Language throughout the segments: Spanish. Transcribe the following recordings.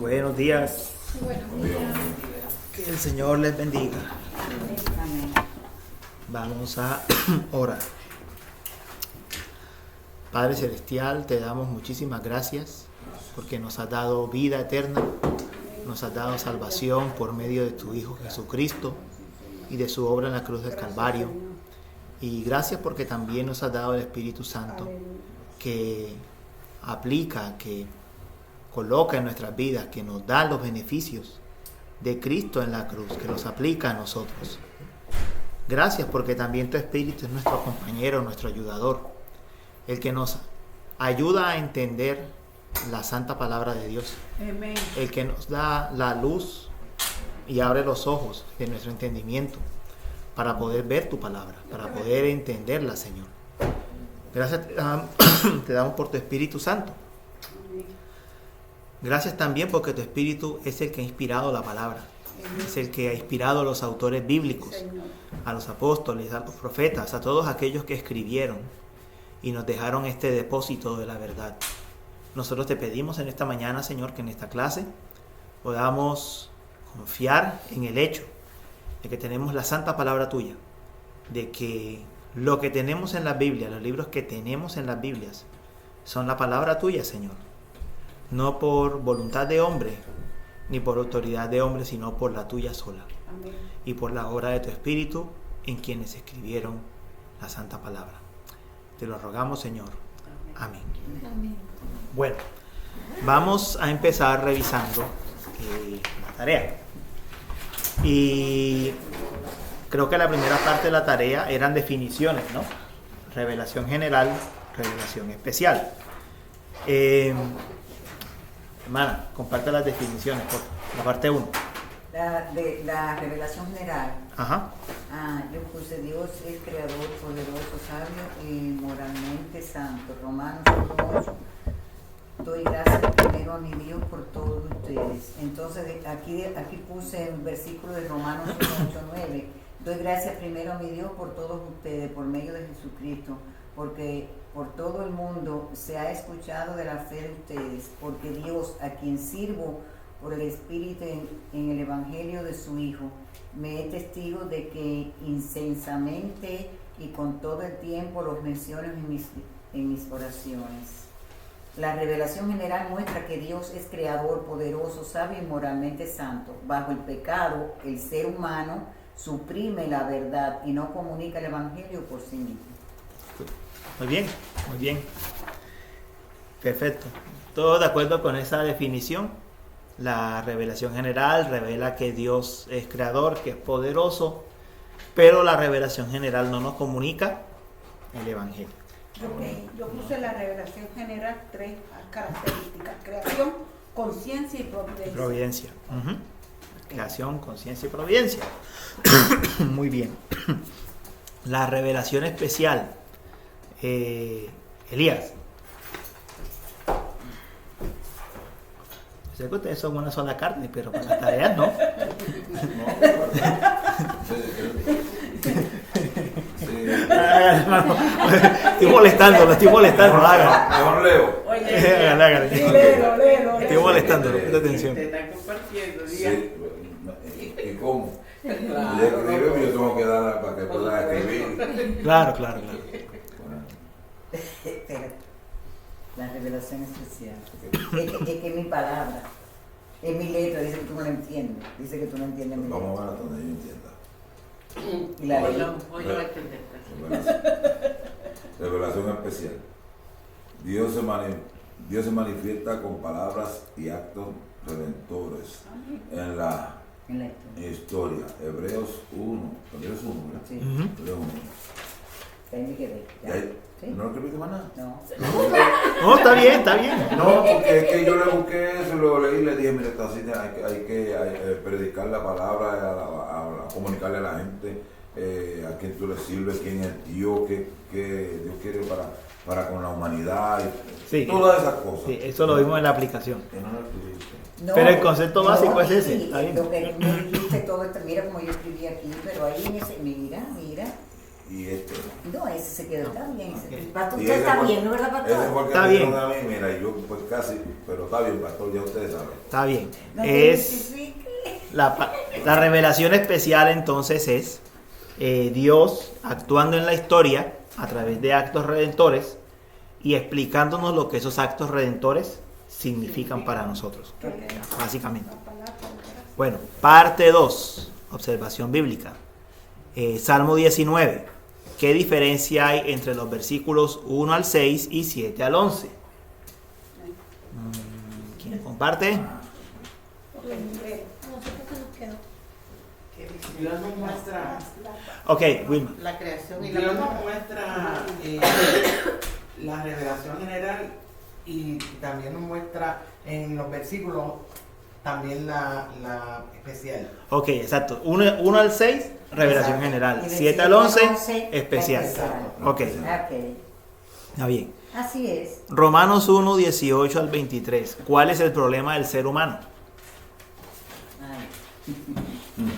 Buenos días. Buenos días. Que el Señor les bendiga. Amén. Vamos a orar. Padre Celestial, te damos muchísimas gracias porque nos has dado vida eterna, nos has dado salvación por medio de tu Hijo Jesucristo y de su obra en la cruz del Calvario. Y gracias porque también nos has dado el Espíritu Santo que aplica, que coloca en nuestras vidas, que nos da los beneficios de Cristo en la cruz, que los aplica a nosotros. Gracias porque también tu Espíritu es nuestro compañero, nuestro ayudador, el que nos ayuda a entender la santa palabra de Dios, Amén. el que nos da la luz y abre los ojos de nuestro entendimiento para poder ver tu palabra, para poder entenderla, Señor. Gracias te damos por tu Espíritu Santo. Gracias también porque tu Espíritu es el que ha inspirado la palabra, es el que ha inspirado a los autores bíblicos, a los apóstoles, a los profetas, a todos aquellos que escribieron y nos dejaron este depósito de la verdad. Nosotros te pedimos en esta mañana, Señor, que en esta clase podamos confiar en el hecho de que tenemos la santa palabra tuya, de que lo que tenemos en la Biblia, los libros que tenemos en las Biblias, son la palabra tuya, Señor. No por voluntad de hombre, ni por autoridad de hombre, sino por la tuya sola. Amén. Y por la obra de tu Espíritu en quienes escribieron la santa palabra. Te lo rogamos, Señor. Amén. Amén. Bueno, vamos a empezar revisando la tarea. Y creo que la primera parte de la tarea eran definiciones, ¿no? Revelación general, revelación especial. Hermana, comparte las definiciones, por la parte 1. La revelación general. Ajá. Yo puse: Dios es creador, poderoso, sabio y moralmente santo. Romanos 1:8. Doy gracias primero a mi Dios por todos ustedes. Entonces aquí puse el versículo de Romanos 1:8-9. Doy gracias primero a mi Dios por todos ustedes, por medio de Jesucristo, porque por todo el mundo se ha escuchado de la fe de ustedes, porque Dios, a quien sirvo por el Espíritu en el Evangelio de su Hijo, me es testigo de que incesante y con todo el tiempo los menciono en mis oraciones. La revelación general muestra que Dios es creador, poderoso, sabio y moralmente santo. Bajo el pecado, el ser humano suprime la verdad y no comunica el Evangelio por sí mismo. Muy bien, muy bien. Perfecto. ¿Todos de acuerdo con esa definición? La revelación general revela que Dios es creador, que es poderoso, pero la revelación general no nos comunica el Evangelio. Yo puse la revelación general 3 características: creación, conciencia y providencia. Providencia. Uh-huh. Creación, conciencia y providencia. Muy bien. La revelación especial. Elías. Sé que ustedes son una sola carne, pero para las tareas no. Lo estoy molestando. Mejor leo. Hágale. Léelo. Estoy molestando, presta atención. Te están compartiendo, Sí. diga. ¿Y cómo? Claro. Y escribe, yo tengo que dar para que pueda escribir. Claro. Bueno, Espérate. La revelación especial. Es que es mi palabra, es mi letra, dice que tú no la entiendes. Dice que tú no entiendes mi letra. vamos a ver hasta donde yo entienda. Y la leí. Hoy lo va a entender. Revelación especial. Dios se manifiesta con palabras y actos redentores en la En la historia. historia. Hebreos 1, ¿verdad? Sí. Ujú. Hebreos 1. Ahí me quedé. ¿Y ahí? ¿Sí? ¿No lo escribiste más nada? No. No, está bien. No, porque es que yo le busqué eso, lo leí y le dije: mira, está así, hay que predicar la palabra, a comunicarle a la gente a quién tú le sirves, quién es Dios, qué Dios quiere para con la humanidad, y Sí. todas esas cosas. Sí, eso lo vimos en la aplicación. Que no lo escribiste. No, Pero el concepto básico es ese, sí, está bien. Lo que me dijiste todo esto, mira como yo escribí aquí, pero ahí en ese, mira, y este. No, ese se quedó, está bien. Ok. Pastor, Y usted ese está fue- bien, ¿no es verdad, Ese pastor? fue el que Está me bien. dieron a mí, mira, y yo pues casi, pero está bien, pastor, ya ustedes saben. Está bien. No te Es justifique. la revelación especial entonces es Dios actuando en la historia a través de actos redentores y explicándonos lo que esos actos redentores significan para nosotros, básicamente. Bueno, parte 2, observación bíblica. Salmo 19. ¿Qué diferencia hay entre los versículos 1 al 6 y 7 al 11? ¿Quién comparte? Dios nos muestra, Ok, Wilma. la creación y Dios nos muestra la revelación general y también nos muestra en los versículos también la especial. Ok, exacto. 1 al 6, revelación Exacto. general. Y de 7 al 11, 11, especial. Ok, Ok. está bien. Así es. Romanos 1, 18 al 23. ¿Cuál es el problema del ser humano? Ay.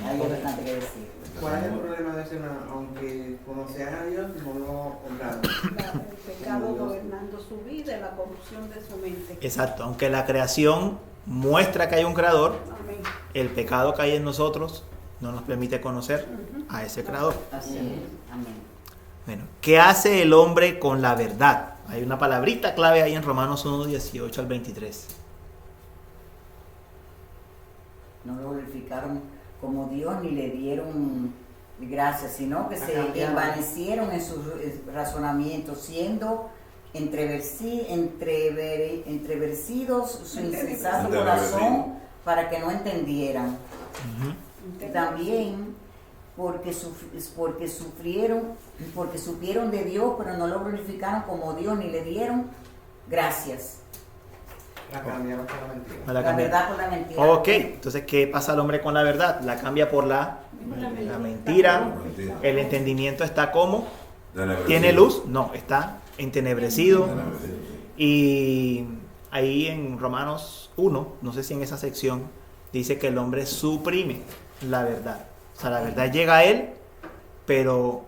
Hay bastante que decir. ¿Cuál es el problema de eso? Aunque conocían a Dios, no lo honraron. El pecado gobernando su vida y la corrupción de su mente. Exacto. Aunque la creación muestra que hay un creador, Amén. el pecado que hay en nosotros no nos permite conocer a ese creador. Así es. Amén. Bueno, ¿qué hace el hombre con la verdad? Hay una palabrita clave ahí en Romanos 1, 18 al 23. No lo glorificaron como Dios ni le dieron gracias, sino que se envanecieron en sus razonamientos, siendo entreversidos su insensato corazón para que no entendieran. Ujú. También porque supieron de Dios, pero no lo glorificaron como Dios ni le dieron gracias. La cambiaron por la mentira. Para La cambiar. verdad por la mentira. Ok, entonces, ¿qué pasa al hombre con la verdad? La cambia por la mentira. Mentira. El entendimiento está como. Tenebrecido. ¿Tiene luz? No, está entenebrecido. Tenebrecido, sí. Y ahí en Romanos 1, no sé si en esa sección, dice que el hombre suprime la verdad. O sea, la verdad llega a él, pero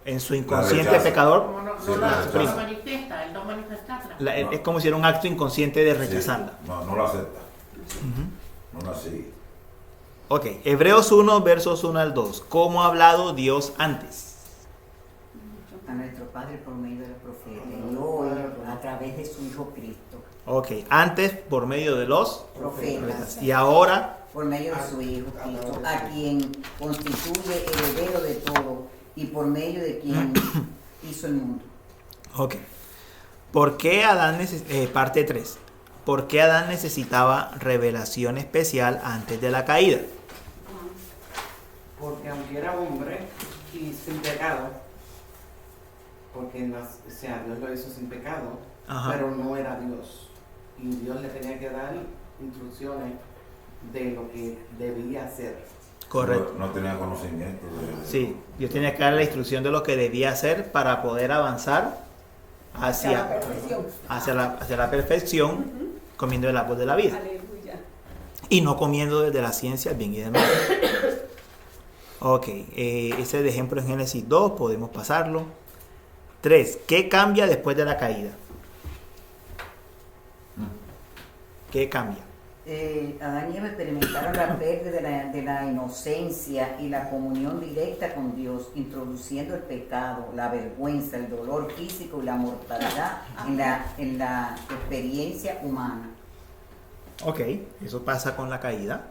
en su inconsciente rechaza. pecador, Como no, Sí, no la la rechaza. manifiesta, él no manifiesta. es como si era un acto inconsciente de rechazarla. Sí. No lo acepta. Ujú. No la sigue. Ok, Hebreos 1, versos 1 al 2. ¿Cómo ha hablado Dios antes? A nuestro Padre por medio de los profetas y hoy a través de su Hijo Cristo, Ok, antes por medio de los profetas, y ahora, por medio de su Hijo Cristo, a quien constituye heredero de todo y por medio de quien hizo el mundo. ok. ¿Por qué Adán parte 3? ¿Por qué Adán necesitaba revelación especial antes de la caída? Porque aunque era hombre y sin pecado, porque o sea, Dios lo hizo sin pecado, Ajá. pero no era Dios. Y Dios le tenía que dar instrucciones de lo que debía hacer. Correcto. No tenía conocimiento de. Sí, Dios tenía que dar la instrucción de lo que debía hacer para poder avanzar Hacia la hacia, perfección. hacia la perfección, comiendo el árbol de la vida. Aleluya. Y no comiendo desde la ciencia el bien y el mal. Ok, ese es el ejemplo en Génesis 2, podemos pasarlo. 3. ¿Qué cambia después de la caída? ¿Qué cambia? Adán y Eva experimentaron la pérdida de la inocencia y la comunión directa con Dios, introduciendo el pecado, la vergüenza, el dolor físico y la mortalidad en la experiencia humana. Ok, eso pasa con la caída.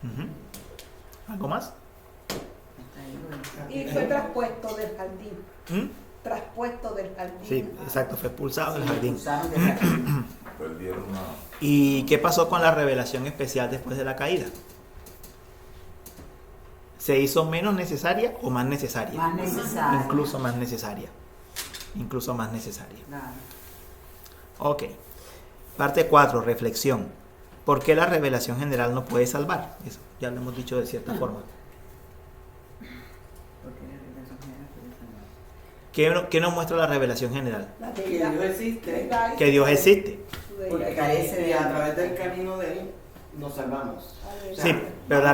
Ujú. ¿Algo más? Y fue traspuesto del jardín. ¿Mm? Traspuesto del jardín. Sí, exacto, fue expulsado del jardín. Expulsaron del jardín. Perdieron una. ¿Y qué pasó con la revelación especial después de la caída? ¿Se hizo menos necesaria o más necesaria? Más necesario. Incluso más necesaria. Incluso más necesaria. Claro. Ok. Parte 4, reflexión. ¿Por qué la revelación general no puede salvar? Eso ya lo hemos dicho de cierta forma. Porque la revelación general puede salvar. ¿Qué nos muestra la revelación general? La Que deidad. Dios existe. Que Dios existe. Porque carece Y de a través del camino de él nos salvamos. Sí, pero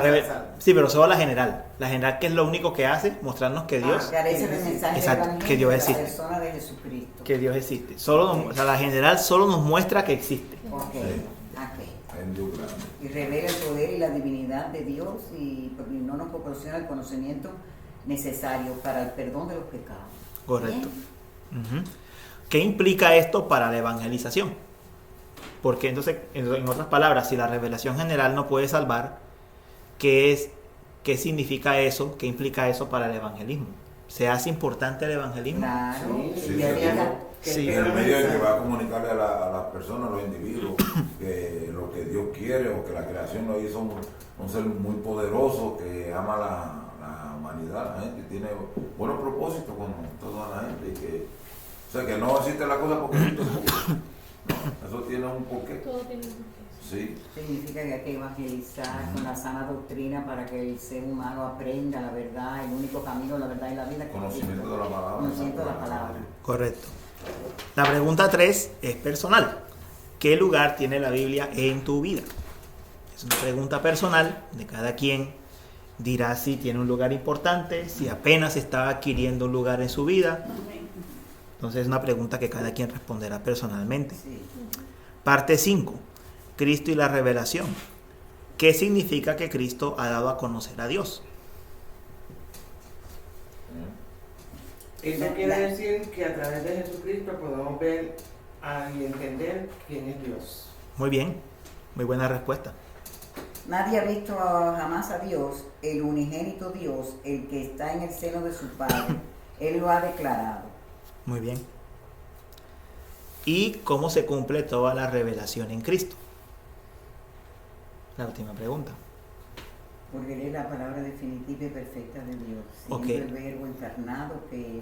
sí, pero solo la general. La general, que es lo único que hace, mostrarnos que Dios, Carece de mensaje exacto, del que Dios evangelio de la existe. persona de Jesucristo. que Dios existe. Solo o sea, la general solo nos muestra que existe. Ok, Sí. ok. En Dios grande. Y revela el poder y la divinidad de Dios y no nos proporciona el conocimiento necesario para el perdón de los pecados. Correcto. Bien. Ujú. ¿Qué implica esto para la evangelización? Porque entonces, en otras palabras, si la revelación general no puede salvar, ¿qué significa eso? ¿Qué implica eso para el evangelismo? ¿Se hace importante el evangelismo? Claro. Sí, Y había- Sí. Es el medio en que va a comunicarle a las personas, a los individuos, que lo que Dios quiere o que la creación lo hizo un ser muy poderoso que ama la humanidad, la gente, y tiene buenos propósitos con toda la gente. Y que, o sea, que no existe la cosa porque existe el porqué. No, eso tiene un porqué. Todo tiene un porqué. Sí. Significa que hay que evangelizar con la sana doctrina para que el ser humano aprenda la verdad, el único camino, la verdad y la vida. que es Conocimiento Cristo. de la palabra. Conocimiento de la palabra. Correcto. La pregunta 3 es personal. ¿Qué lugar tiene la Biblia en tu vida? Es una pregunta personal de cada quien. Dirá si tiene un lugar importante, si apenas está adquiriendo un lugar en su vida. Entonces es una pregunta que cada quien responderá personalmente. Sí. Parte 5. Cristo y la revelación. ¿Qué significa que Cristo ha dado a conocer a Dios? Eso quiere decir que a través de Jesucristo podemos ver y entender quién es Dios. Muy bien, muy buena respuesta. Nadie ha visto jamás a Dios, el unigénito Dios, el que está en el seno de su Padre. Él lo ha declarado. Muy bien. ¿Y cómo se cumple toda la revelación en Cristo? La última pregunta. Porque Él es la palabra definitiva y perfecta de Dios, siendo Ok. el verbo encarnado que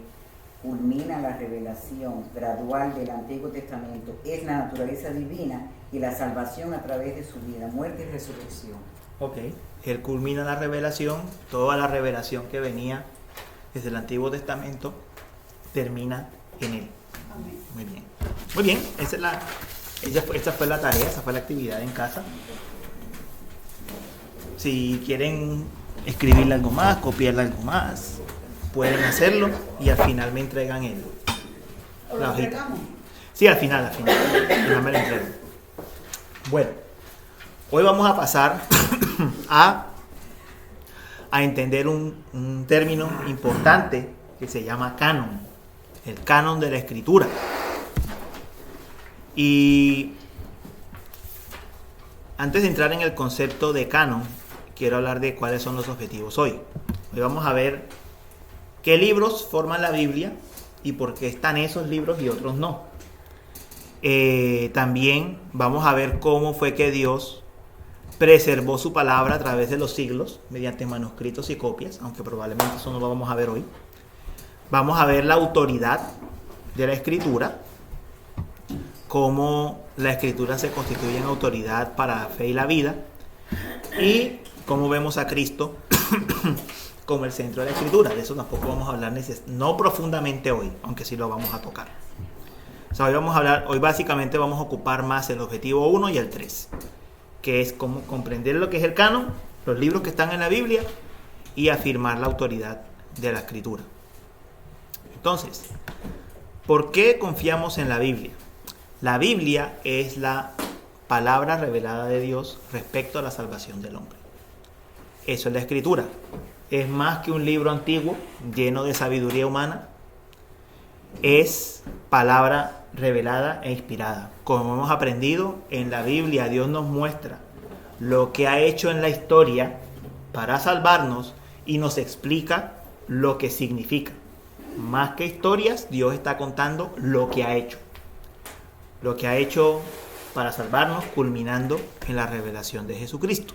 culmina la revelación gradual del Antiguo Testamento. Es la naturaleza divina y la salvación a través de su vida, muerte y resurrección. Ok. Él culmina la revelación, toda la revelación que venía desde el Antiguo Testamento termina en Él. Amén. Muy bien. Muy bien, esa fue la tarea, esa fue la actividad en casa. Si quieren escribirle algo más, copiarle algo más, pueden hacerlo y al final me entregan ¿O la lo hojita. entregamos? Sí, al final me lo entregan. Bueno, hoy vamos a pasar a entender un término importante que se llama canon, el canon de la escritura. Y antes de entrar en el concepto de canon, quiero hablar de cuáles son los objetivos hoy. Hoy vamos a ver qué libros forman la Biblia y por qué están esos libros y otros no. También vamos a ver cómo fue que Dios preservó su palabra a través de los siglos mediante manuscritos y copias, aunque probablemente eso no lo vamos a ver hoy. Vamos a ver la autoridad de la escritura, cómo la escritura se constituye en autoridad para la fe y la vida, y cómo vemos a Cristo como el centro de la escritura. De eso tampoco vamos a hablar no profundamente hoy, aunque sí lo vamos a tocar. O sea, hoy básicamente vamos a ocupar más el objetivo 1 y el 3, que es cómo comprender lo que es el canon, los libros que están en la Biblia y afirmar la autoridad de la escritura. Entonces, ¿por qué confiamos en la Biblia? La Biblia es la palabra revelada de Dios respecto a la salvación del hombre. Eso es la escritura. Es más que un libro antiguo lleno de sabiduría humana. Es palabra revelada e inspirada. Como hemos aprendido, en la Biblia Dios nos muestra lo que ha hecho en la historia para salvarnos y nos explica lo que significa. Más que historias, Dios está contando lo que ha hecho. Lo que ha hecho para salvarnos, culminando en la revelación de Jesucristo.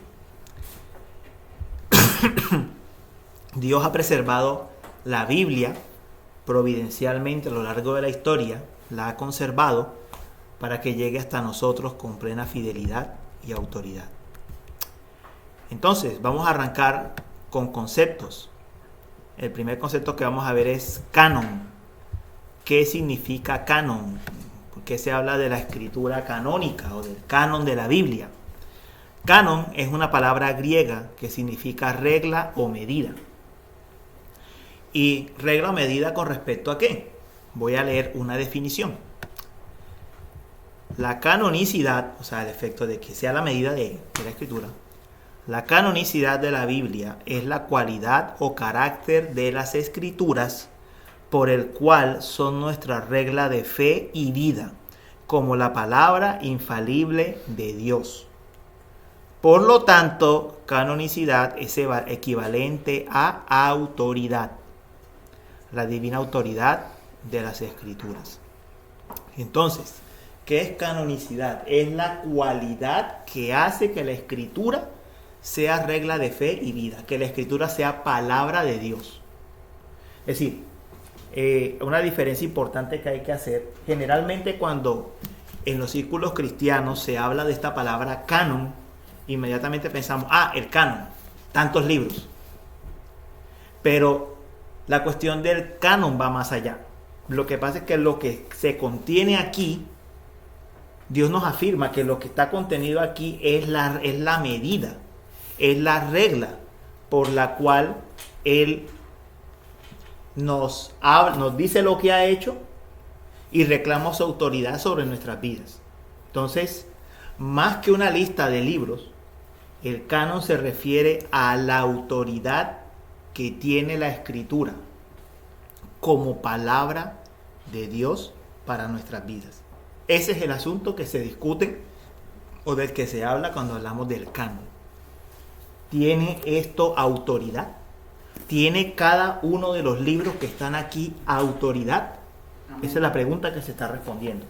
Dios ha preservado la Biblia providencialmente a lo largo de la historia, la ha conservado para que llegue hasta nosotros con plena fidelidad y autoridad. Entonces, vamos a arrancar con conceptos. El primer concepto que vamos a ver es canon. ¿Qué significa canon? ¿Por qué se habla de la escritura canónica o del canon de la Biblia? Canon es una palabra griega que significa regla o medida. ¿Y regla o medida con respecto a qué? Voy a leer una definición. La canonicidad, o sea, el efecto de que sea la medida de la escritura, la canonicidad de la Biblia es la cualidad o carácter de las escrituras por el cual son nuestra regla de fe y vida, como la palabra infalible de Dios. Por lo tanto, canonicidad es equivalente a autoridad, la divina autoridad de las escrituras. Entonces, ¿qué es canonicidad? Es la cualidad que hace que la escritura sea regla de fe y vida, que la escritura sea palabra de Dios. Es decir, una diferencia importante que hay que hacer, generalmente cuando en los círculos cristianos se habla de esta palabra canon, inmediatamente pensamos, el canon, tantos libros. Pero la cuestión del canon va más allá. Lo que pasa es que lo que se contiene aquí, Dios nos afirma que lo que está contenido aquí es la medida, es la regla por la cual Él nos dice lo que ha hecho y reclama su autoridad sobre nuestras vidas. Entonces, más que una lista de libros, el canon se refiere a la autoridad que tiene la escritura como palabra de Dios para nuestras vidas. Ese es el asunto que se discute o del que se habla cuando hablamos del canon. ¿Tiene esto autoridad? ¿Tiene cada uno de los libros que están aquí autoridad? Esa es la pregunta que se está respondiendo.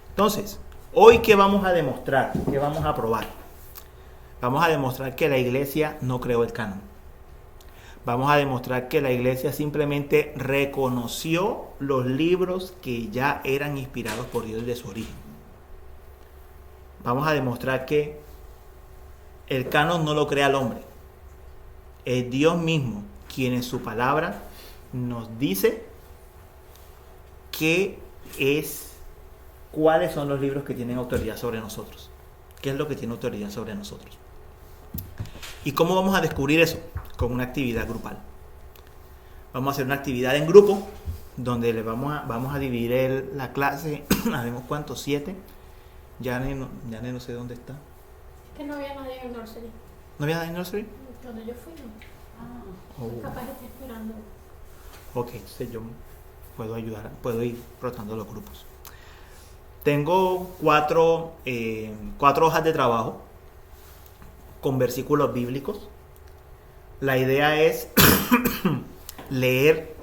Entonces, hoy, ¿qué vamos a demostrar? ¿Qué vamos a probar? Vamos a demostrar que la iglesia no creó el canon. Vamos a demostrar que la iglesia simplemente reconoció los libros que ya eran inspirados por Dios de su origen. Vamos a demostrar que el canon no lo crea el hombre. Es Dios mismo quien en su palabra nos dice cuáles son los libros que tienen autoridad sobre nosotros. ¿Qué es lo que tiene autoridad sobre nosotros? ¿Y cómo vamos a descubrir eso? Con una actividad grupal. Vamos a hacer una actividad en grupo donde vamos a dividir la clase. ¿Sabemos cuántos? 7. Yane no sé dónde está. Es que no había nadie en nursery. ¿No había nadie en nursery? Cuando yo fui, no. Capaz que esté esperando. Ok, entonces yo puedo ayudar, puedo ir rotando los grupos. Tengo 4 hojas de trabajo con versículos bíblicos. La idea es leer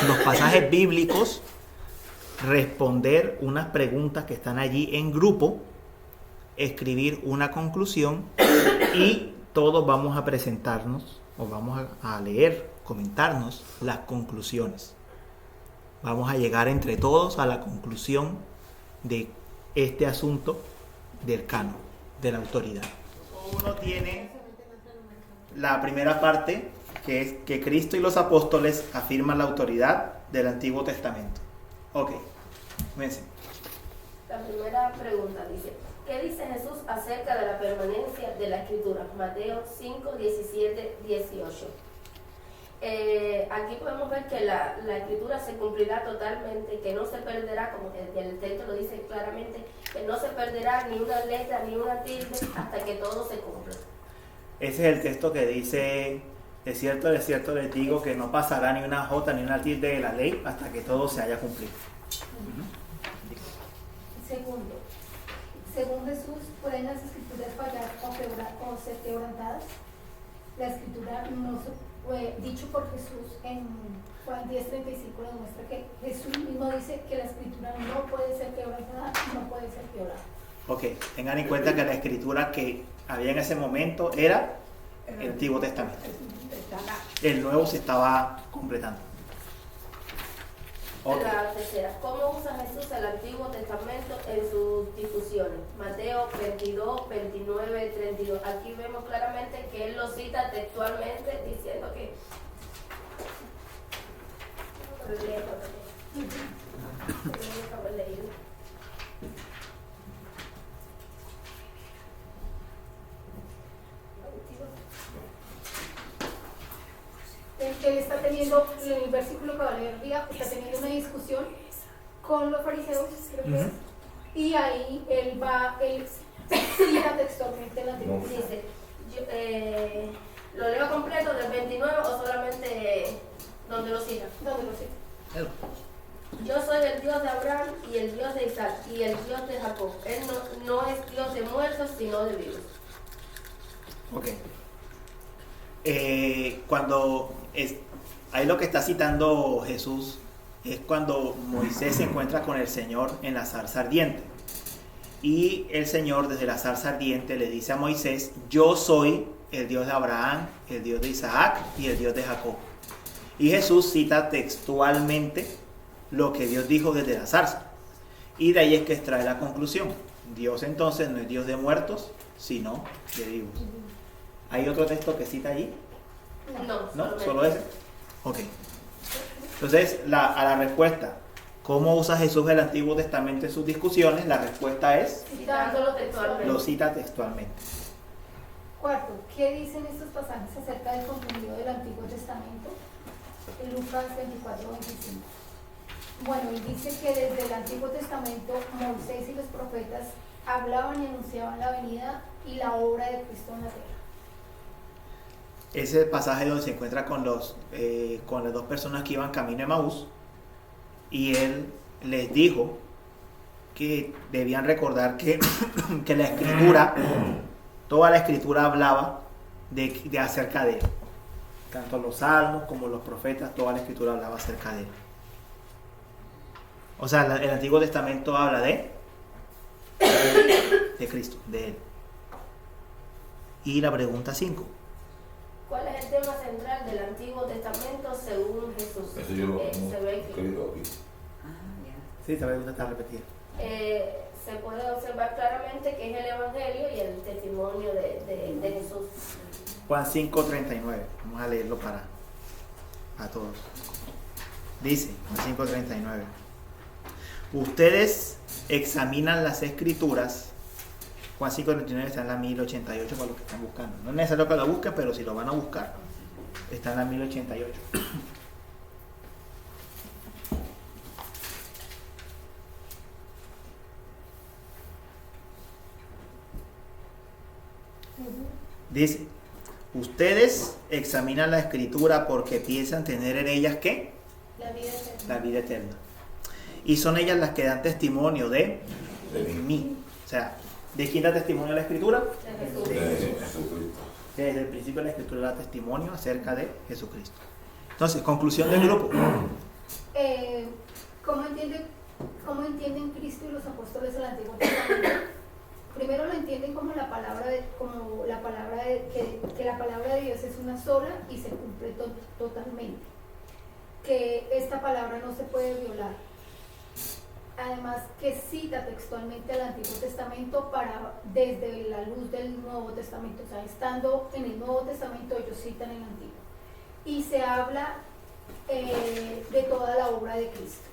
los pasajes bíblicos, responder unas preguntas que están allí en grupo, escribir una conclusión y todos vamos a presentarnos o vamos a leer, comentarnos las conclusiones. Vamos a llegar entre todos a la conclusión de este asunto del canon, de la autoridad. Uno tiene la primera parte, que es que Cristo y los apóstoles afirman la autoridad del Antiguo Testamento. Ok, fíjense. La primera pregunta dice, ¿qué dice Jesús acerca de la permanencia de la Escritura? Mateo 5, 17, 18. Aquí podemos ver que la Escritura se cumplirá totalmente, que no se perderá, como el texto lo dice claramente, que no se perderá ni una letra ni una tilde hasta que todo se cumpla. Ese es el texto que dice, de cierto les digo que no pasará ni una jota ni una tilde de la ley hasta que todo se haya cumplido. Segundo, según Jesús, ¿pueden las escrituras fallar o ser quebrantadas? La escritura no fue dicho por Jesús en Juan 10:35 demuestra que Jesús mismo dice que la escritura no puede ser quebrantada, no puede ser violada. Ok, tengan en cuenta que la escritura que había en ese momento era el Antiguo Testamento. El Nuevo se estaba completando. Okay. La tercera, ¿cómo usa Jesús el Antiguo Testamento en sus difusiones? Mateo 22, 29, 32. Aquí vemos claramente que él lo cita textualmente diciendo que que él está teniendo, en el versículo que va a leer día, está teniendo una discusión con los fariseos, creo que es, y ahí él cita textualmente la Biblia. Dice, ¿lo leo completo del 29 o solamente donde lo cita? ¿Dónde lo cita? Yo soy el Dios de Abraham y el Dios de Isaac y el Dios de Jacob. Él no es Dios de muertos, sino de vivos. Ok. Ahí lo que está citando Jesús es cuando Moisés se encuentra con el Señor en la zarza ardiente. Y el Señor desde la zarza ardiente le dice a Moisés, yo soy el Dios de Abraham, el Dios de Isaac y el Dios de Jacob. Y Jesús cita textualmente lo que Dios dijo desde la zarza. Y de ahí es que extrae la conclusión. Dios entonces no es Dios de muertos, sino de vivos. ¿Hay otro texto que cita allí? ¿No? ¿Solo ese? Ok. Entonces, a la respuesta, ¿cómo usa Jesús el Antiguo Testamento en sus discusiones? La respuesta es, Citándolo textualmente. lo cita textualmente. Cuarto, ¿qué dicen estos pasajes acerca del contenido del Antiguo Testamento? Lucas 24:25. Bueno, y dice que desde el Antiguo Testamento Moisés y los profetas hablaban y anunciaban la venida y la obra de Cristo en la tierra. Ese pasaje donde se encuentra con las dos personas que iban camino a Emaús, y él les dijo que debían recordar que la escritura, toda la escritura hablaba de acerca de él. Tanto los salmos como los profetas, toda la escritura hablaba acerca de él. O sea, el Antiguo Testamento habla de Cristo, de él. Y la pregunta 5. ¿Cuál es el tema central del Antiguo Testamento según Jesús? Eso yo lo Se ve aquí. escrito aquí. Sí, esta pregunta está repetida. Se puede observar claramente que es el Evangelio y el testimonio de Jesús. Juan 5:39. Vamos a leerlo para todos. Dice, Juan 5:39. Ustedes examinan las escrituras. Juan 5:39 está en la 1088 para los que están buscando. No es necesario que lo busquen, pero si lo van a buscar, está en la 1088. Dice, ustedes examinan la escritura porque piensan tener en ellas ¿qué? La vida eterna. La vida eterna. Y son ellas las que dan testimonio de mí. O sea, ¿de quién da testimonio la escritura? De Jesús. De Jesucristo. Desde el principio la escritura da testimonio acerca de Jesucristo. Entonces, conclusión del grupo. ¿Cómo entienden Cristo y los apóstoles el Antiguo Testamento? Primero lo entienden como la palabra de que la palabra de Dios es una sola y se cumple totalmente. Que esta palabra no se puede violar. Además que cita textualmente al Antiguo Testamento desde la luz del Nuevo Testamento. O sea, estando en el Nuevo Testamento ellos citan el Antiguo. Y se habla de toda la obra de Cristo.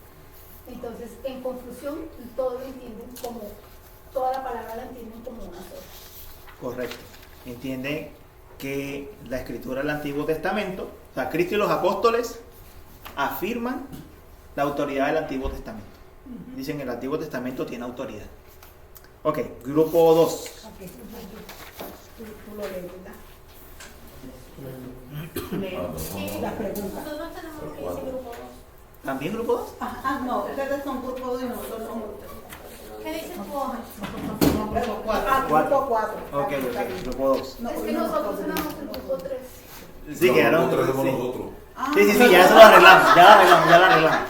Entonces, en conclusión, todos lo entienden como, toda la palabra la entienden como una sola. Correcto. Entienden que la escritura del Antiguo Testamento, o sea, Cristo y los apóstoles afirman la autoridad del Antiguo Testamento. Dicen que el Antiguo Testamento tiene autoridad. Ok, grupo 2. Tú lo lees, ¿verdad? La pregunta. Nosotros tenemos lo que dice grupo 2. ¿También grupo 2? No, ustedes son grupo 2 y nosotros somos ¿Qué dice tu hoja? grupo 4. Ok, grupo 2. Es que nosotros tenemos el grupo 3. Sí, quedaron. Nosotros somos Sí. nosotros. Sí, ya eso lo arreglamos, ya lo arreglamos.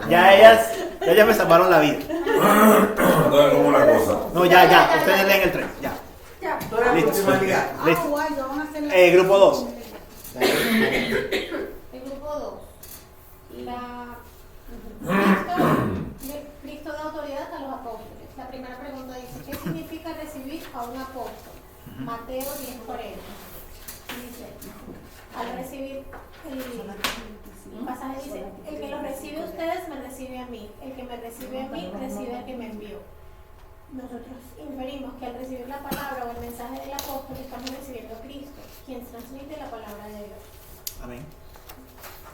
Ya ellas me salvaron la vida. Entonces, como una cosa. No, ya, ustedes leen el 3, ya. Tú eres la Listo. próxima liga. Listo. Guay, van a hacer la... Grupo 2. El grupo 2. Cristo da autoridad a los apóstoles. La primera pregunta dice, ¿qué significa recibir a un apóstol? Mateo 10:40. Dice, al recibir el pasaje dice, el que los recibe a ustedes me recibe a mí, el que me recibe a mí recibe al que me envió. Nosotros inferimos que al recibir la palabra o el mensaje del apóstol estamos recibiendo a Cristo, quien transmite la palabra de Dios. Amén.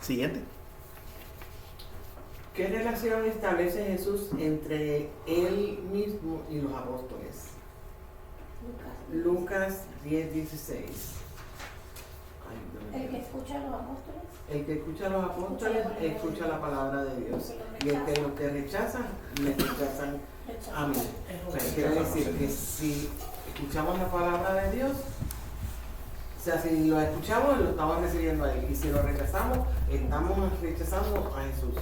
Siguiente. ¿Qué relación establece Jesús entre él mismo y los apóstoles? Lucas 10:16. El que escucha a los apóstoles. El que escucha a los apóstoles escucha la palabra de Dios. Y el que los que rechazan, me rechazan a mí. O sea, quiere decir que si escuchamos la palabra de Dios, o sea, si lo escuchamos, lo estamos recibiendo a Él. Y si lo rechazamos, estamos rechazando a Jesús.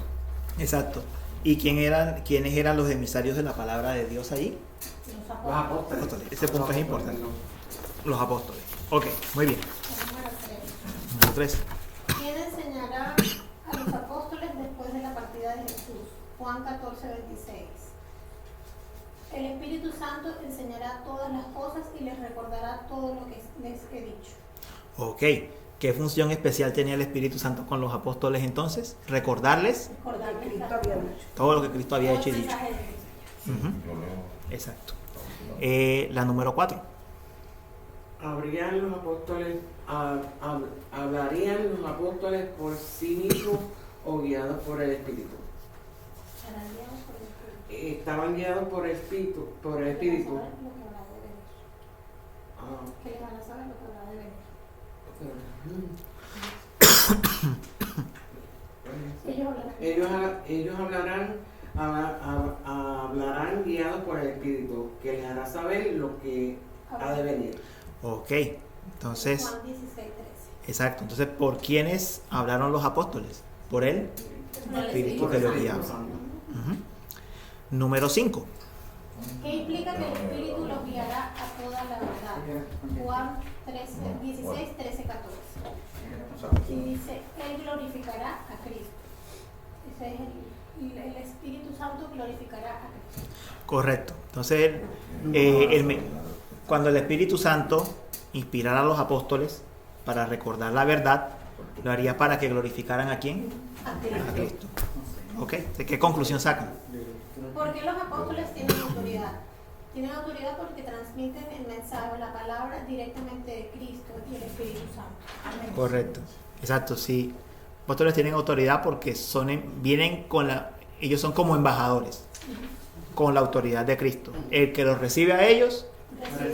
Exacto. ¿Y quiénes eran los emisarios de la palabra de Dios ahí? Los apóstoles. Ese punto es importante. Los apóstoles. Ok, muy bien. Número 3. ¿Quién enseñará a los apóstoles después de la partida de Jesús? Juan 14:26. El Espíritu Santo enseñará todas las cosas y les recordará todo lo que les he dicho. Ok. ¿Qué función especial tenía el Espíritu Santo con los apóstoles entonces? Recordarles Recordarles Cristo había dicho. todo lo que Cristo había hecho y dicho. mensaje de Cristo. Ujú. Yo leo. Exacto. La número 4. ¿Hablarían los apóstoles por sí mismos o guiados por el Espíritu? Serán guiados por el Espíritu. Estaban guiados por el Espíritu. Que le van a saber lo que habrá de venir. Ellos hablarán guiados por el Espíritu, que les hará saber lo que ha de venir. Ok. Entonces, Juan 16:13. exacto. Entonces, ¿por quiénes hablaron los apóstoles? Por él. Espíritu que lo guiaba. Ujú. Número 5. ¿Qué implica que el Espíritu los guiará a toda la verdad? Juan 16, 13, 14. Y dice, Él glorificará a Cristo. Ese es el Espíritu Santo glorificará a Cristo. Correcto. Entonces, cuando el Espíritu Santo inspirara a los apóstoles para recordar la verdad, lo haría para que glorificaran ¿a quién? A Cristo. Ok. ¿De qué conclusión sacan? ¿Por qué los apóstoles tienen autoridad? Tienen autoridad porque transmiten el mensaje, la palabra directamente de Cristo y el Espíritu Santo. Amén. Correcto. Exacto, sí. Los apóstoles tienen autoridad porque ellos son como embajadores con la autoridad de Cristo. El que los recibe a ellos,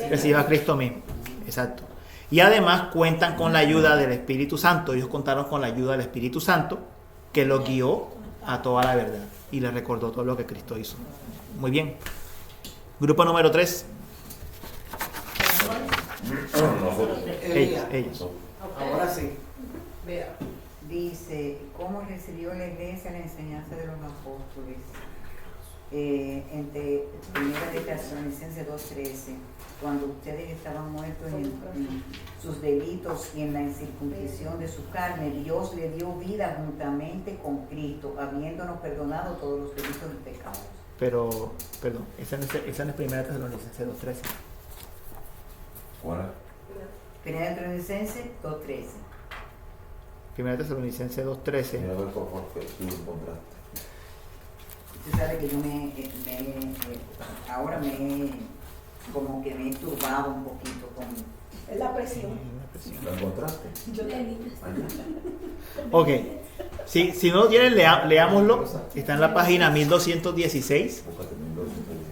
recibe a Cristo mismo. Exacto. Y además cuentan con la ayuda del Espíritu Santo. Ellos contaron con la ayuda del Espíritu Santo que los guió a toda la verdad y les recordó todo lo que Cristo hizo. Muy bien. Grupo número 3. Nosotros. Ellos. Ahora sí. Dice, ¿cómo recibió la iglesia la enseñanza de los apóstoles? Entre 1 Tesalonicenses 2:13, cuando ustedes estaban muertos en sus delitos y en la incircuncisión de su carne, Dios le dio vida juntamente con Cristo, habiéndonos perdonado todos los delitos y pecados. Pero, perdón, esa no es 1 Tesalonicenses 2:13. ¿Cuál es? 1 Tesalonicenses 2:13. 1 Tesalonicenses 2:13. Mira a ver por qué tú lo encontraste. Usted sabe que yo ahora como que me he turbado un poquito con... Es la presión. ¿Lo encontraste? Yo Ok. Si no lo tienen, leámoslo. Está en la página 1216. Búscate 1216.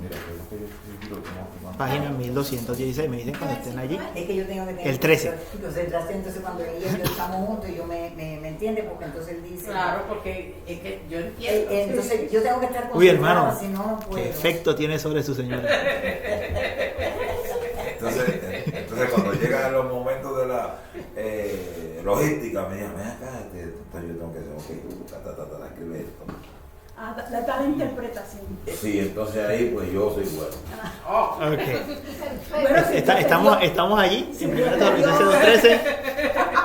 Mira, que es lo que yo escribí, lo tengo aquí más. Página 1216. Me dicen cuando estén allí. Es que yo tengo que tener El 13. concentración, entonces cuando él y yo estamos juntos y yo me entiende, porque entonces él dice... Claro, porque es que yo entiendo. Entonces yo tengo que estar Uy, concentrada, hermano, si no, no puedo. ¿qué efecto tiene sobre su señora? Entonces cuando llegan los momentos de la logística, me llaman acá, entonces yo tengo que decir, ok, escribe esto. La tal interpretación. Sí, entonces ahí pues yo soy bueno. Ok. Bueno, sí, Estamos allí, en 1 Tesalonicenses 2:13.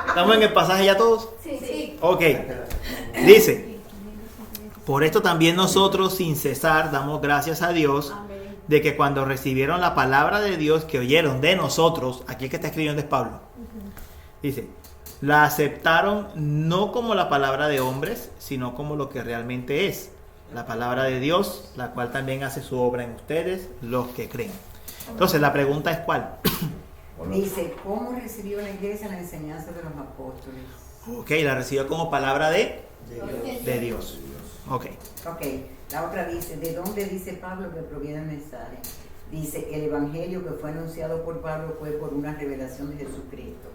¿Estamos en el pasaje ya todos? Sí. Ok. Dice, por esto también nosotros sin cesar damos gracias a Dios Amén. de que cuando recibieron la palabra de Dios que oyeron de nosotros, aquí es que está escribiendo es Pablo, dice, la aceptaron no como la palabra de hombres, sino como lo que realmente es, la palabra de Dios, la cual también hace su obra en ustedes, los que creen. Entonces, la pregunta es ¿cuál? Dice, ¿cómo recibió la iglesia la enseñanza de los apóstoles? Ok, la recibió como palabra de Dios. Ok. Ok, la otra dice, ¿de dónde dice Pablo que proviene el mensaje? Dice, el evangelio que fue anunciado por Pablo fue por una revelación de Jesucristo.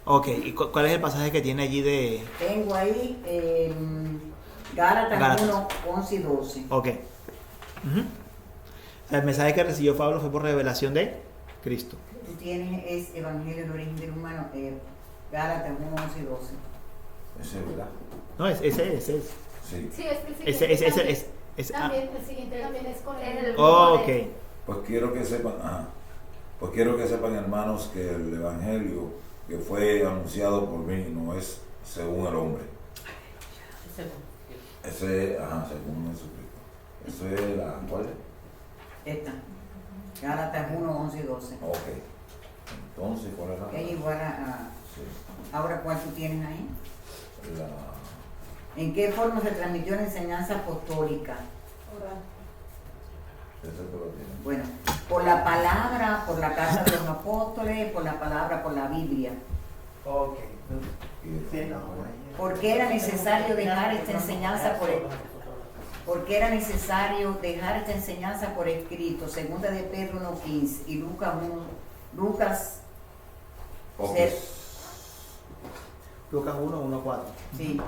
Ok, ¿y cuál es el pasaje que tiene allí de...? Tengo ahí Gálatas 1, 11 y 12. Ok. Ujú. O sea, el mensaje que recibió Pablo fue por revelación de Cristo. Tú tienes es Evangelio del origen del humano, Gálatas 1, 11 y 12. Ese, ¿verdad? No, ese es. Sí. Sí, es que el siguiente Ese. también, el siguiente también es con el... Ok. Pues quiero que sepan, hermanos, que el evangelio que fue anunciado por mí no es según el hombre. Ese, según Jesucristo. Eso es la, ¿cuál es? Esta, Gálatas 1, 11 y 12. Ok. Entonces, ¿cuál es la? Es igual Sí. ahora, ¿cuál tú tienes ahí? La... ¿En qué forma se transmitió la enseñanza apostólica? Ese tú lo tienes. Bueno, por la palabra, por la carta de los apóstoles, por la palabra, por la Biblia. Ok. Y- ¿Por qué era necesario dejar esta enseñanza porque era necesario dejar esta enseñanza por escrito? Segunda de Pedro 1:15 y Lucas Ok. Lucas 1, 4. sí.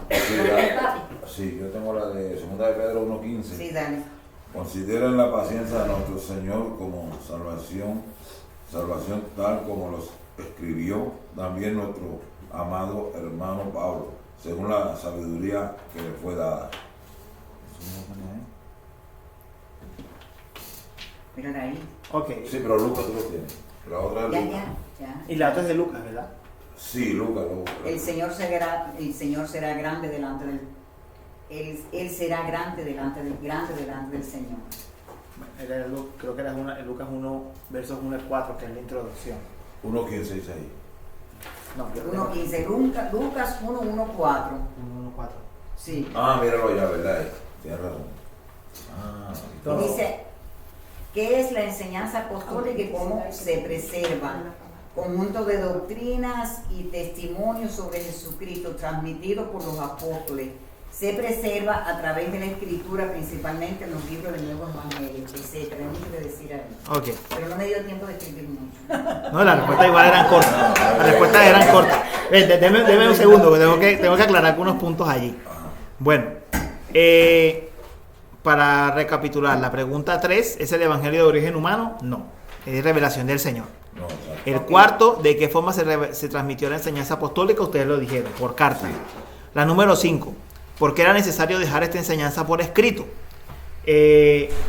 Sí, yo tengo la de 2 de Pedro 1:15. Sí, dale. Consideren la paciencia de nuestro Señor como salvación tal como los escribió también nuestro amado hermano Pablo, según la sabiduría que le fue dada. ¿Eso no lo tenía ahí? Mira ahí. Ok. Sí, pero Lucas tú lo tienes. La otra es Lucas. Ya. Y la otra es de Lucas, ¿verdad? Sí, Lucas. El Señor será grande delante del Él será grande delante del Señor. Creo que era en Lucas 1, versos 1 al 4, que es la introducción. 1:15 dice ahí. No, 1:15, Lucas 1:4. 1, 4. Sí. Míralo allá, ¿verdad? Tienes razón. Entonces, Dice, ¿qué es la enseñanza apostólica y cómo se preserva? Conjunto de doctrinas y testimonios sobre Jesucristo transmitidos por los apóstoles. Se preserva a través de la escritura, principalmente en los libros del Nuevo Evangelio, etc. Hay mucho que decir ahí. ok. Pero no me dio tiempo de escribir mucho. No, las respuestas igual eran cortas. Las respuestas eran cortas. Deme un segundo, que tengo que aclarar algunos puntos allí. Bueno, para recapitular, la pregunta 3, ¿es el evangelio de origen humano? No, es revelación del Señor. No, exacto. El cuarto, ¿de qué forma se transmitió la enseñanza apostólica? Ustedes lo dijeron, por carta. La número 5, ¿por qué era necesario dejar esta enseñanza por escrito?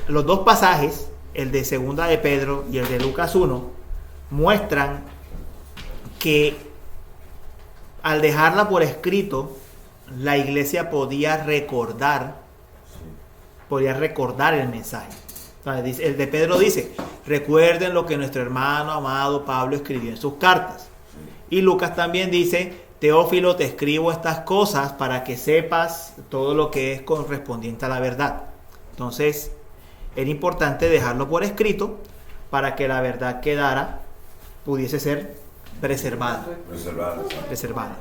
Los dos pasajes, el de 2 de Pedro y el de Lucas 1, muestran que al dejarla por escrito, la iglesia podía recordar el mensaje. El de Pedro dice, recuerden lo que nuestro hermano amado Pablo escribió en sus cartas. Y Lucas también dice, Teófilo, te escribo estas cosas para que sepas todo lo que es correspondiente a la verdad. Entonces, era importante dejarlo por escrito para que la verdad pudiese ser preservada. Preservada.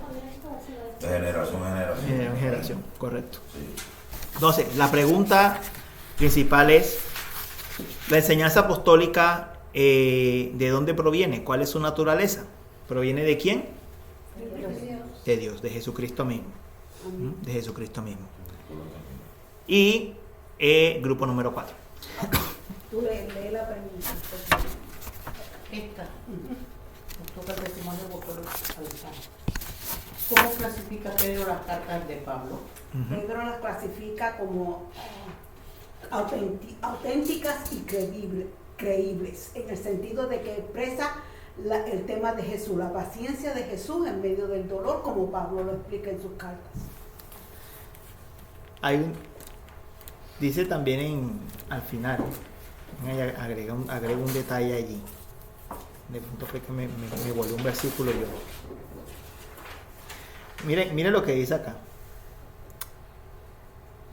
De generación en Generación, correcto. Sí. Entonces, la pregunta principal es, ¿la enseñanza apostólica de dónde proviene? ¿Cuál es su naturaleza? ¿Proviene de quién? De Dios, de Jesucristo mismo. De Jesucristo mismo. Y grupo número 4. Tú lee la pregunta. Esta. Nos toca el testimonio de Doctor Alejandro. ¿Cómo clasifica Pedro las cartas de Pablo? Pedro las clasifica como auténticas y creíbles, en el sentido de que expresa el tema de Jesús, la paciencia de Jesús en medio del dolor, como Pablo lo explica en sus cartas. Dice también al final, agrega un detalle allí. De pronto fue que me volvió un versículo yo. Mire lo que dice acá.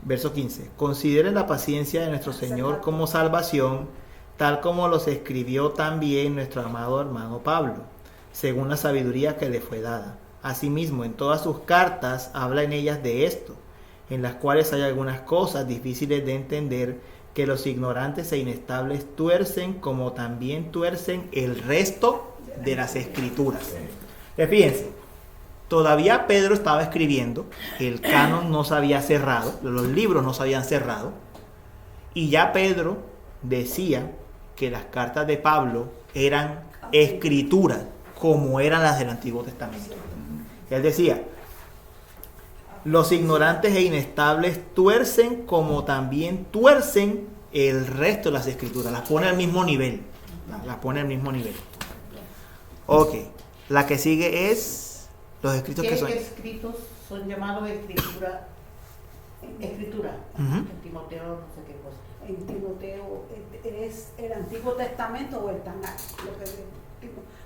Verso 15. Consideren la paciencia de nuestro Señor como salvación, tal como los escribió también nuestro amado hermano Pablo, según la sabiduría que le fue dada. Asimismo, en todas sus cartas habla en ellas de esto, en las cuales hay algunas cosas difíciles de entender, que los ignorantes e inestables tuercen, como también tuercen el resto de las escrituras. Fíjense, todavía Pedro estaba escribiendo, el canon no se había cerrado, los libros no se habían cerrado, y ya Pedro decía que las cartas de Pablo eran escrituras, como eran las del Antiguo Testamento. Él decía, los ignorantes e inestables tuercen como también tuercen el resto de las escrituras. Las pone al mismo nivel. Las pone al mismo nivel. Ok. La que sigue es los escritos que son. ¿Qué escritos son llamados escritura? Ujú. En Timoteo no sé qué cosa. En Timoteo es el Antiguo Testamento o el Tanakh.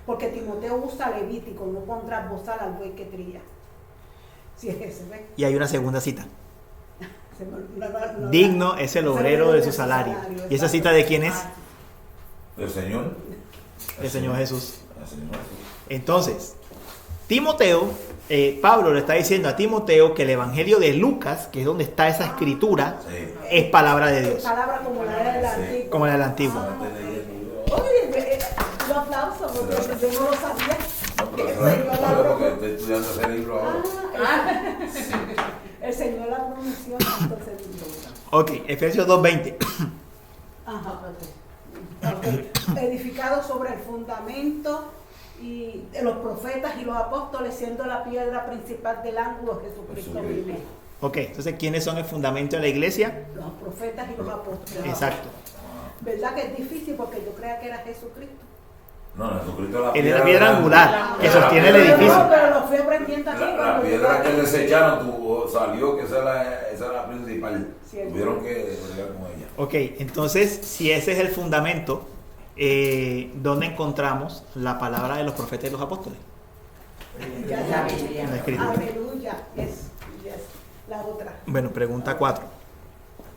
Porque Timoteo usa Levítico, no pondrás bozal al buey que trilla. Si es ese, ¿ves? Y hay una segunda cita. No, Digno es el obrero de su salario. ¿Y esa cita de quién es? ¿El Señor? El Señor Jesús. El Señor Jesús. Entonces, Timoteo, Pablo le está diciendo a Timoteo que el Evangelio de Lucas, que es donde está esa escritura, Sí. es palabra de Dios, Palabra como la era del Antiguo. como en el Antiguo. Oye, lo aplauso porque yo no lo sabía. No, pero eso es porque estoy estudiando ese libro ahora. El Señor la pronunció entonces. Ok, Efesios 2:20. Ajá. Ok. Edificado sobre el fundamento y de los profetas y los apóstoles, siendo la piedra principal del ángulo Jesucristo primero. Ok, entonces, ¿quiénes son el fundamento de la iglesia? Los profetas y los apóstoles. Exacto. ¿Verdad que es difícil? Porque yo creía que era Jesucristo. No, Jesucristo Él es la piedra angular que sostiene el edificio. No, pero lo fui aprendiendo aquí. La cuando piedra yo- que desecharon salió que esa era la principal. Cierto. Tuvieron que bregar con ella. Ok, entonces, si ese es el fundamento, ¿dónde encontramos la palabra de los profetas y los apóstoles? Ya La sabes. Biblia. La escritura. Aleluya. Es la otra. Bueno, pregunta 4.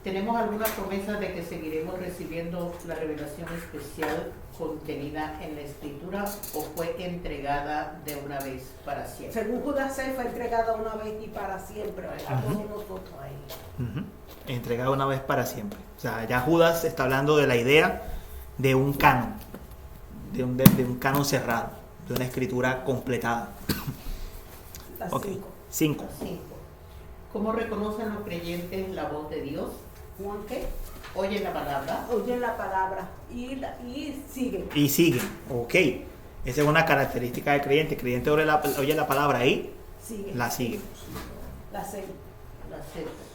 ¿Tenemos alguna promesa de que seguiremos recibiendo la revelación especial contenida en la Escritura o fue entregada de una vez para siempre? Según Judas 6 fue entregada una vez y para siempre a todos nosotros ahí. Entregado una vez para siempre. O sea, ya Judas está hablando de la idea de un canon, de un canon cerrado, de una escritura completada. Las Ok, 5. 5. 5. ¿Cómo reconocen los creyentes la voz de Dios? Juan, ¿qué? ¿Oyen la palabra? Oyen la palabra y siguen. Y siguen. Ok. Esa es una característica del creyente. El creyente oye la palabra y Siguen. la sigue. La siguen. La aceptan.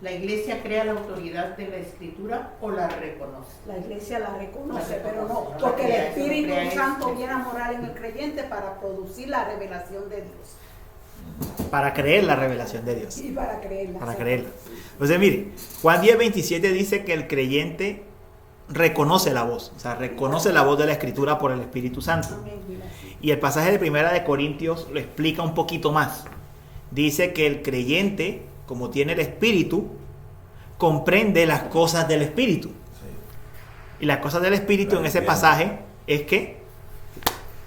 ¿La iglesia crea la autoridad de la Escritura o la reconoce? La iglesia la reconoce, La pero no, reconoce, no porque la el crea, Espíritu no crea Santo eso. viene a morar en el creyente para producir la revelación de Dios Para creer la revelación de Dios. y para creerla. Para creerla. Entonces, mire, Juan 10:27 dice que el creyente reconoce la voz. O sea, reconoce la voz de la Escritura por el Espíritu Santo. Amén, mira. Y el pasaje de 1 de Corintios lo explica un poquito más. Dice que el creyente, como tiene el Espíritu, comprende las cosas del Espíritu. Y las cosas del Espíritu en ese pasaje es que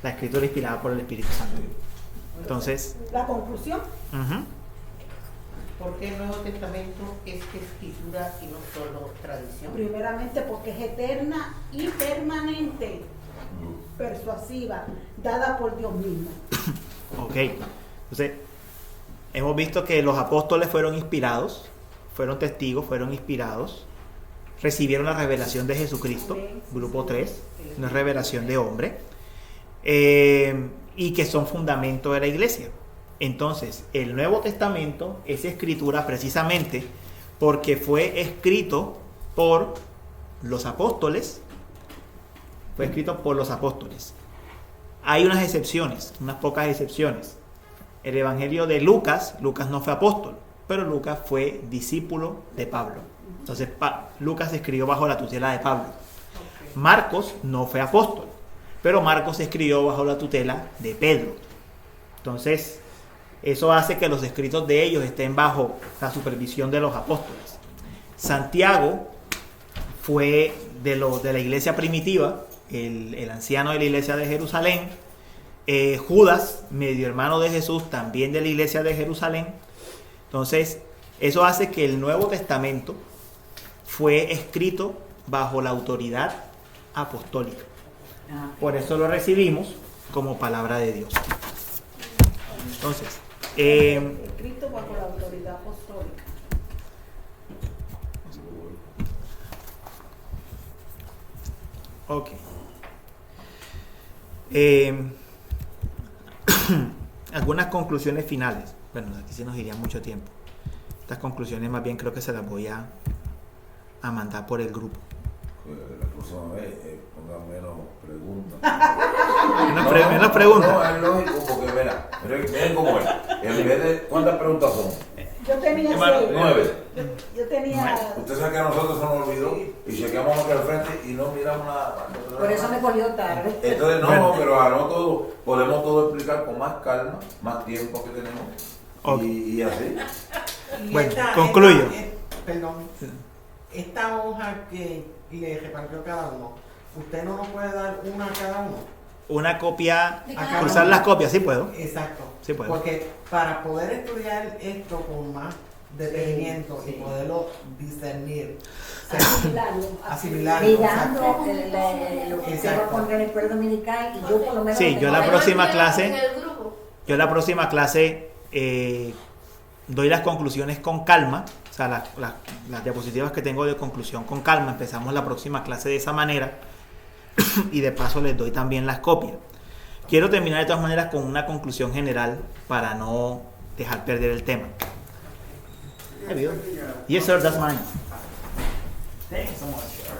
la Escritura es inspirada por el Espíritu Santo. Entonces, La conclusión, ujú, ¿Por qué el Nuevo Testamento es Escritura y no solo tradición? primeramente porque es eterna y permanente, persuasiva, dada por Dios mismo. ok. Entonces, hemos visto que los apóstoles fueron inspirados, fueron testigos, fueron inspirados, recibieron la revelación de Jesucristo, grupo 3, una revelación de hombre, y que son fundamento de la iglesia. Entonces, el Nuevo Testamento es escritura precisamente porque fue escrito por los apóstoles. Fue escrito por los apóstoles. Hay unas excepciones, unas pocas excepciones. El Evangelio de Lucas no fue apóstol, pero Lucas fue discípulo de Pablo. Entonces, Lucas escribió bajo la tutela de Pablo. Marcos no fue apóstol, pero Marcos escribió bajo la tutela de Pedro. Entonces, eso hace que los escritos de ellos estén bajo la supervisión de los apóstoles. Santiago fue de la iglesia primitiva, el anciano de la iglesia de Jerusalén. Judas, medio hermano de Jesús, también de la iglesia de Jerusalén. Entonces, eso hace que el Nuevo Testamento fue escrito bajo la autoridad apostólica. Por eso lo recibimos como palabra de Dios. Entonces, escrito bajo la autoridad apostólica. ok. Algunas conclusiones finales. Bueno, aquí sí nos iría mucho tiempo. Estas conclusiones más bien creo que se las voy a mandar por el grupo. La próxima vez pongan menos preguntas. Menos preguntas. No, es lógico porque miren cómo es. En vez de, ¿cuántas preguntas son? Yo tenía 6. 9. Yo tenía. Usted sabe que a nosotros se nos olvidó y chequeamos aquí al frente y no miramos nada. Por eso me cogió tarde. Entonces no, pero no todo, podemos todo explicar con más calma, más tiempo que tenemos. Okay. Y así. Y Bueno, concluyo. Perdón. Esta hoja que le repartió cada uno, ¿usted no nos puede dar una a cada uno? Una copia, De cada cruzar uno. las copias, sí puedo. Exacto. Sí puedo. Porque para poder estudiar esto con más detenimiento y poderlo discernir, asimilarlo. Mirando exacto. lo que usted va a Exacto. poner en el pueblo dominical y yo por lo menos. Sí, tengo yo la que- próxima En clase, el grupo. doy las conclusiones con calma, o sea, las diapositivas que tengo de conclusión con calma. Empezamos la próxima clase de esa manera y de paso les doy también las copias. Quiero terminar de todas maneras con una conclusión general para no dejar perder el tema. Yes, sir, that's mine. Thank you so much, sir.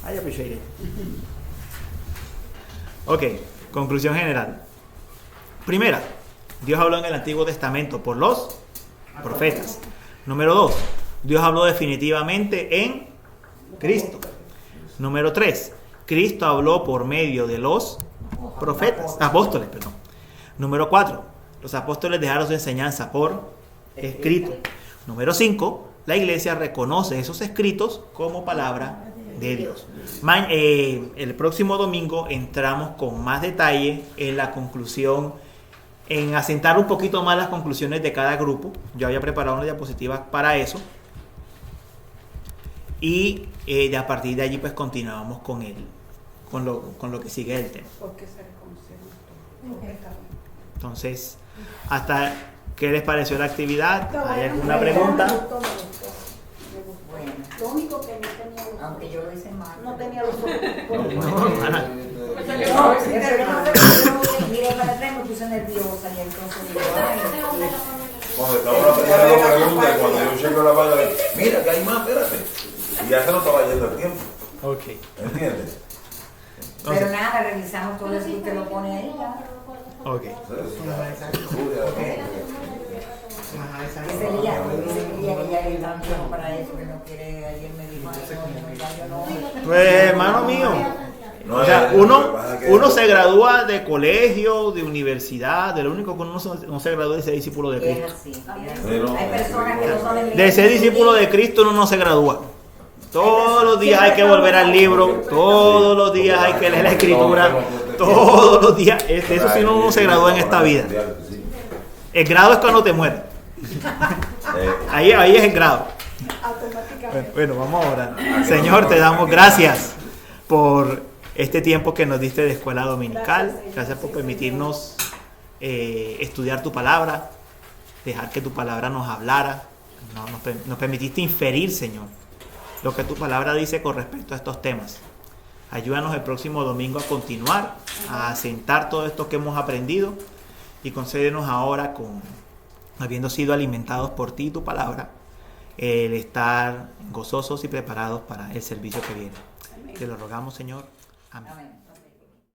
I appreciate it. Ok, conclusión general. Primera, Dios habló en el Antiguo Testamento por los profetas. Número 2, Dios habló definitivamente en Cristo. Número 3, Cristo habló por medio de los apóstoles. Número 4, los apóstoles dejaron su enseñanza por escrito. Número 5, la iglesia reconoce esos escritos como palabra de Dios. El próximo domingo entramos con más detalle en la conclusión, en asentar un poquito más las conclusiones de cada grupo. Yo había preparado unas diapositivas para eso. Y a partir de allí pues continuamos con lo que sigue el tema. Porque se reconocieron todos. Entonces, hasta ¿qué les pareció la actividad? ¿Hay alguna Me pregunta? gustó. Bueno, Lo único que no tenía los aunque yo lo hice mal. no tenía los ojos. No, hermana. No, es que yo miré para atrás y me puse nerviosa y entonces digo, ay, Cuando estaba la primera pregunta, y cuando yo checo la vaga, mira que hay más, espérate. Y ya se nos estaba yendo el tiempo. Ok. ¿Entiendes? pero nada, revisamos todo eso que usted lo pone ahí ya. Ok. Ajá, exacto. Ese día que ya es tan bueno para eso, que no quiere, ayer me dijo, yo no. Pues hermano mío, No, o sea, lo que uno pasa es que- se gradúa de colegio, de universidad, de lo único que uno no se gradúa de ser discípulo de Es Cristo. así, es Pero- así. Hay personas que no son De ser discípulo de Cristo uno no se gradúa. Todos los días hay que volver al libro, todos los días hay que leer la escritura, todos los días. Eso sí uno no se gradúa en esta vida. El grado es cuando te mueres. Ahí es el grado. Automáticamente. Bueno, vamos a orar. Señor, te damos gracias por este tiempo que nos diste de escuela dominical. Gracias por permitirnos estudiar tu palabra, dejar que tu palabra nos hablara. Nos permitiste inferir, Señor, lo que tu palabra dice con respecto a estos temas. Ayúdanos el próximo domingo a continuar, a asentar todo esto que hemos aprendido y concédenos ahora, habiendo sido alimentados por ti y tu palabra, el estar gozosos y preparados para el servicio que viene. Te lo rogamos, Señor. Amén. Amén.